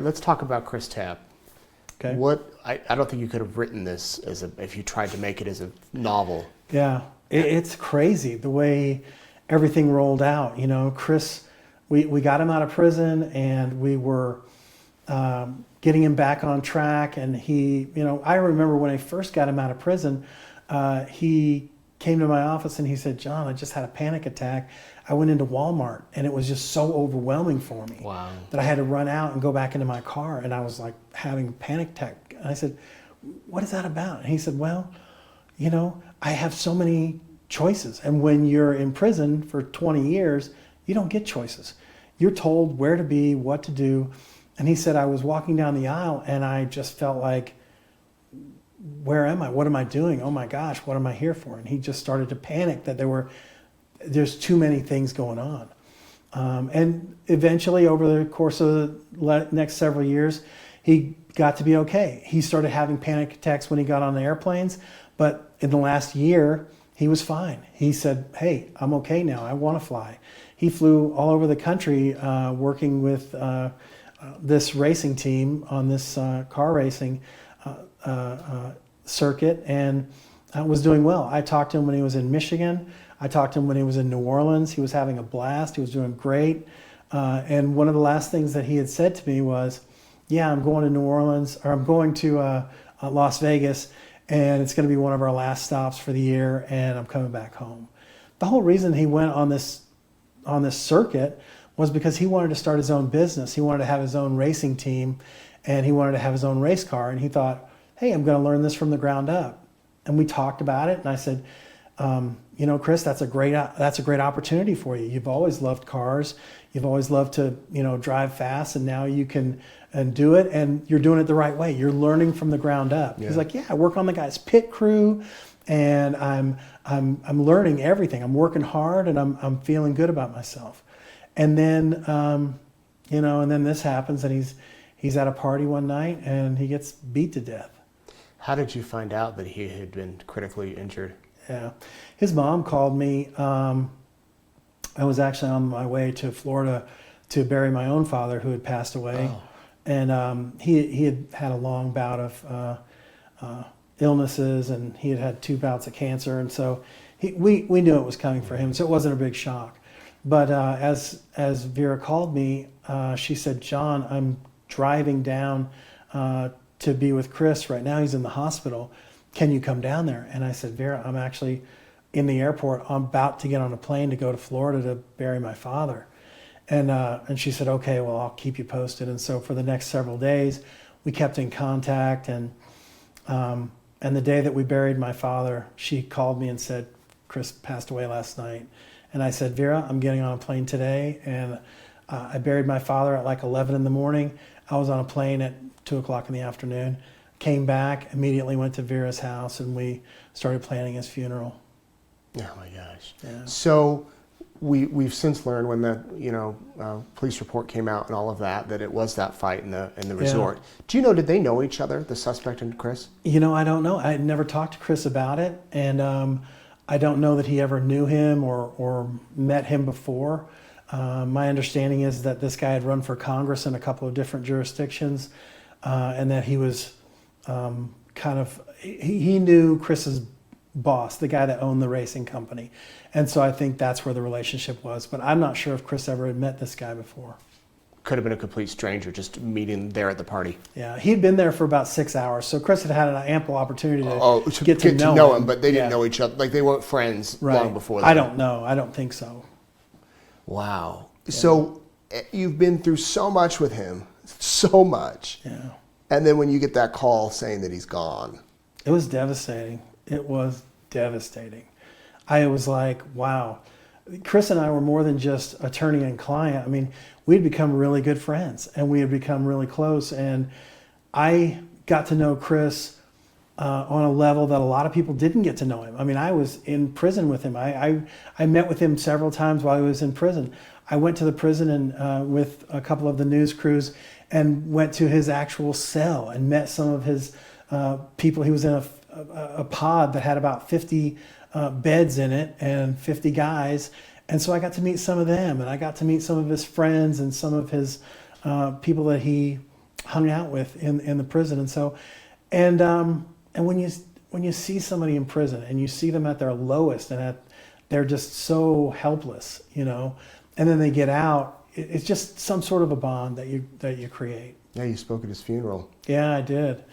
let's talk about Chris Tapp. Okay. I don't think you could have written this if you tried to make it as a novel. Yeah, it's crazy the way everything rolled out. You know, Chris, we got him out of prison, and we were getting him back on track. And he, you know, I remember when I first got him out of prison, he came to my office and he said, "John, I just had a panic attack. I went into Walmart and it was just so overwhelming for me that I had to run out and go back into my car, and I was like having a panic attack." And I said, "What is that about?" And he said, "Well, you know, I have so many choices. And when you're in prison for 20 years, you don't get choices. You're told where to be, what to do." And he said, "I was walking down the aisle and I just felt like, where am I? What am I doing? Oh my gosh, what am I here for?" And he just started to panic that there's too many things going on. And eventually, over the course of the next several years, he got to be okay. He started having panic attacks when he got on the airplanes, but in the last year, he was fine. He said, "Hey, I'm okay now. I want to fly." He flew all over the country working with this racing team on this car racing circuit, and was doing well. I talked to him when he was in Michigan. I talked to him when he was in New Orleans. He was having a blast. He was doing great. And one of the last things that he had said to me was, "Yeah, I'm going to New Orleans, or I'm going to Las Vegas, and it's going to be one of our last stops for the year, and I'm coming back home." The whole reason he went on this circuit was because he wanted to start his own business. He wanted to have his own racing team, and he wanted to have his own race car. And he thought, "Hey, I'm going to learn this from the ground up." And we talked about it, and I said, "You know, Chris, that's a great opportunity for you. You've always loved cars. You've always loved to, you know, drive fast, and now you can do it, and you're doing it the right way. You're learning from the ground up." Yeah. He's like, "Yeah, I work on the guy's pit crew, and I'm learning everything. I'm working hard, and I'm feeling good about myself." And then, you know, and then this happens, and he's at a party one night, and he gets beat to death. How did you find out that he had been critically injured? Yeah, his mom called me. I was actually on my way to Florida to bury my own father, who had passed away. Oh. And he had a long bout of illnesses, and he had had 2 bouts of cancer, and so we knew it was coming for him, so it wasn't a big shock. But as Vera called me, she said, "John, I'm driving down to be with Chris right now. He's in the hospital. Can you come down there?" And I said, "Vera, I'm actually in the airport. I'm about to get on a plane to go to Florida to bury my father." And she said, "Okay, well, I'll keep you posted." And so for the next several days, we kept in contact. And the day that we buried my father, she called me and said, "Chris passed away last night." And I said, "Vera, I'm getting on a plane today." And I buried my father at like 11 in the morning. I was on a plane at 2 o'clock in the afternoon. Came back, immediately went to Vera's house, and we started planning his funeral. Oh my gosh. Yeah. So we've since learned, when the police report came out and all of that it it was that fight in the resort. Yeah. Do you know, did they know each other, the suspect and Chris? You know, I don't know. I had never talked to Chris about it, and I don't know that he ever knew him or met him before. My understanding is that this guy had run for Congress in a couple of different jurisdictions, and that he was he knew Chris's boss, the guy that owned the racing company. And so I think that's where the relationship was. But I'm not sure if Chris ever had met this guy before. Could have been a complete stranger just meeting there at the party. Yeah, he'd been there for about 6 hours. So Chris had had an ample opportunity to get to know him. But they didn't know each other. Like, they weren't friends long before that. I don't know. I don't think so. Wow. Yeah. So you've been through so much with him. So much. Yeah. And then when you get that call saying that he's gone. It was devastating. It was devastating. I was like, wow. Chris and I were more than just attorney and client. I mean, we'd become really good friends, and we had become really close. And I got to know Chris on a level that a lot of people didn't get to know him. I mean, I was in prison with him. I met with him several times while he was in prison. I went to the prison and with a couple of the news crews, and went to his actual cell and met some of his people. He was in a pod that had about 50 beds in it and 50 guys. And so I got to meet some of them, and I got to meet some of his friends and some of his people that he hung out with in the prison. And so, and when you see somebody in prison and you see them at their lowest and they're just so helpless, and then they get out, it's just some sort of a bond that you create. Yeah, you spoke at his funeral. Yeah, I did,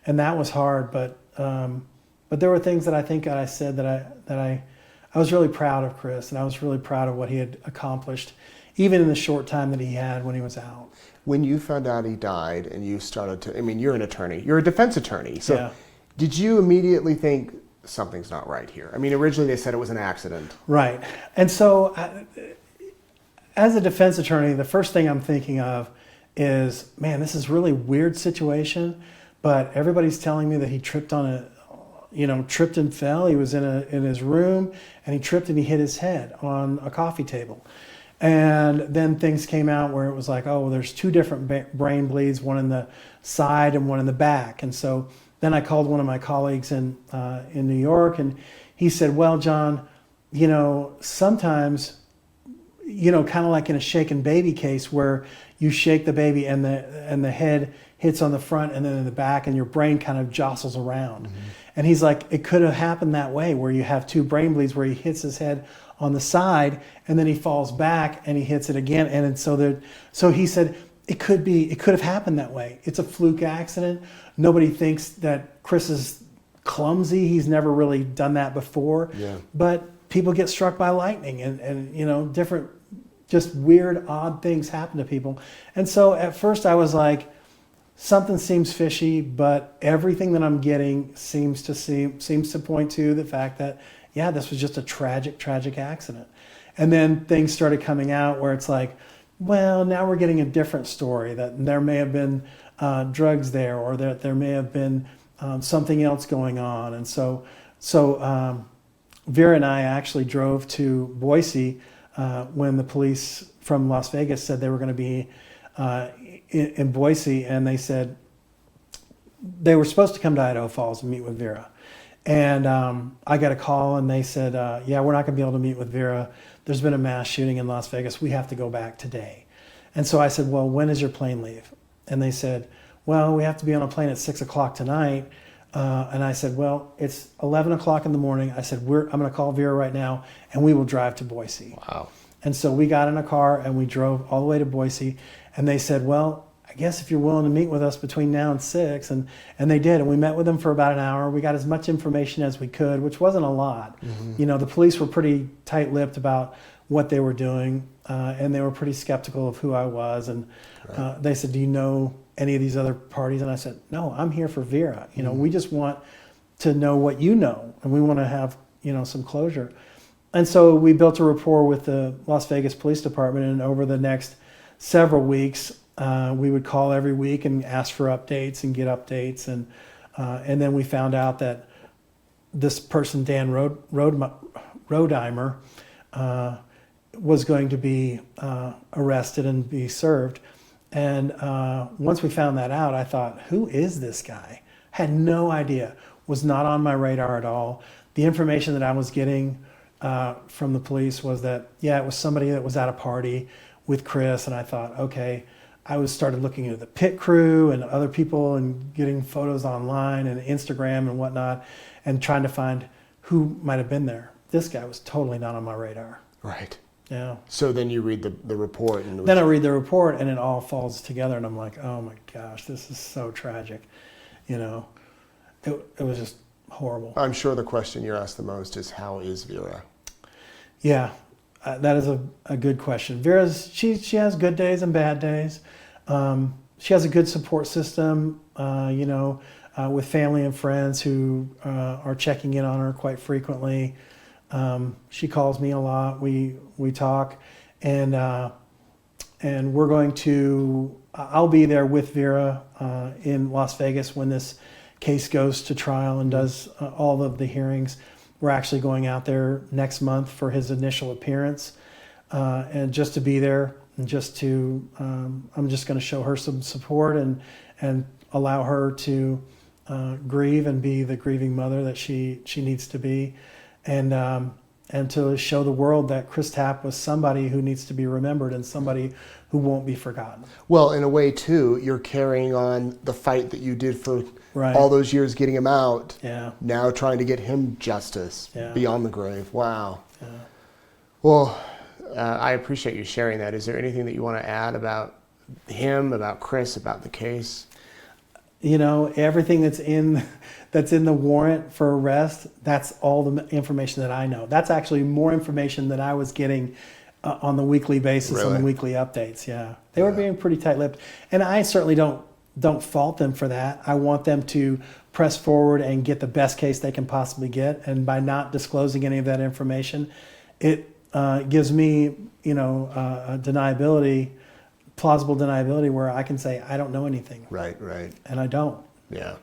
and that was hard. But there were things that I think I said that I was really proud of Chris, and I was really proud of what he had accomplished, even in the short time that he had when he was out. When you found out he died and you started to, you're an attorney, you're a defense attorney. So Yeah. Did you immediately think something's not right here? Originally they said it was an accident. Right. And so as a defense attorney, the first thing I'm thinking of is, man, this is a really weird situation, but everybody's telling me that he tripped tripped and fell. He was in his room and he tripped and he hit his head on a coffee table. And then things came out where it was like, oh, well, there's two different brain bleeds, one in the side and one in the back. And so then I called one of my colleagues in New York, and he said, well, John, sometimes, kind of like in a shaken baby case where you shake the baby and the head hits on the front and then in the back and your brain kind of jostles around. Mm-hmm. And he's like, it could have happened that way where you have two brain bleeds where he hits his head on the side and then he falls back and he hits it again. And so he said, it could have happened that way. It's a fluke accident. Nobody thinks that Chris is clumsy. He's never really done that before. Yeah. But people get struck by lightning and different, just weird, odd things happen to people. And so at first I was like, something seems fishy, but everything that I'm getting seems to point to the fact that, yeah, this was just a tragic accident. And then things started coming out where it's like, well, now we're getting a different story, that there may have been drugs there, or that there may have been something else going on. And so Vera and I actually drove to Boise when the police from Las Vegas said they were going to be in Boise, and they said they were supposed to come to Idaho Falls and meet with Vera. And I got a call and they said, yeah, we're not going to be able to meet with Vera. There's been a mass shooting in Las Vegas. We have to go back today. And so I said, well, when does your plane leave? And they said, well, we have to be on a plane at 6 o'clock tonight. And I said, well, it's 11 o'clock in the morning. I said, I'm going to call Vera right now and we will drive to Boise. Wow. And so we got in a car and we drove all the way to Boise. And they said, well, I guess if you're willing to meet with us between now and 6, and they did, and we met with them for about an hour. We got as much information as we could, which wasn't a lot. Mm-hmm. The police were pretty tight-lipped about what they were doing, and they were pretty skeptical of who I was. And right. They said, do you know any of these other parties? And I said, no, I'm here for Vera. Mm-hmm. We just want to know what you know, and we want to have some closure. And so we built a rapport with the Las Vegas Police Department, and over the next several weeks, we would call every week and ask for updates and get updates, and then we found out that this person, Dan Rodheimer, was going to be arrested and be served. And once we found that out, I thought, who is this guy? Had no idea. Was not on my radar at all. The information that I was getting from the police was that, yeah, it was somebody that was at a party with Chris, and I thought, okay. I started looking at the pit crew and other people and getting photos online and Instagram and whatnot and trying to find who might have been there. This guy was totally not on my radar. Right. Yeah. So then you read the report. And then I read the report and it all falls together and I'm like, oh my gosh, this is so tragic. It was just horrible. I'm sure the question you're asked the most is, how is Vera? Yeah. That is a good question. She has good days and bad days. She has a good support system, with family and friends who are checking in on her quite frequently. She calls me a lot. We talk, and we're going to. I'll be there with Vera in Las Vegas when this case goes to trial and does all of the hearings. We're actually going out there next month for his initial appearance, and just to be there and just to, I'm just going to show her some support and allow her to grieve and be the grieving mother that she needs to be. And and to show the world that Chris Tapp was somebody who needs to be remembered and somebody who won't be forgotten. Well, in a way, too, you're carrying on the fight that you did for Right. all those years getting him out. Yeah. Now trying to get him justice Yeah. beyond the grave. Wow. Yeah. Well, I appreciate you sharing that. Is there anything that you want to add about him, about Chris, about the case? You know, everything that's in the warrant for arrest, that's all the information that I know. That's actually more information than I was getting on the weekly basis, on Really? the weekly updates. Yeah, they were being pretty tight-lipped, and I certainly don't fault them for that. I want them to press forward and get the best case they can possibly get, and by not disclosing any of that information, it gives me, a plausible deniability, where I can say I don't know anything, Right, right. and I don't. Yeah.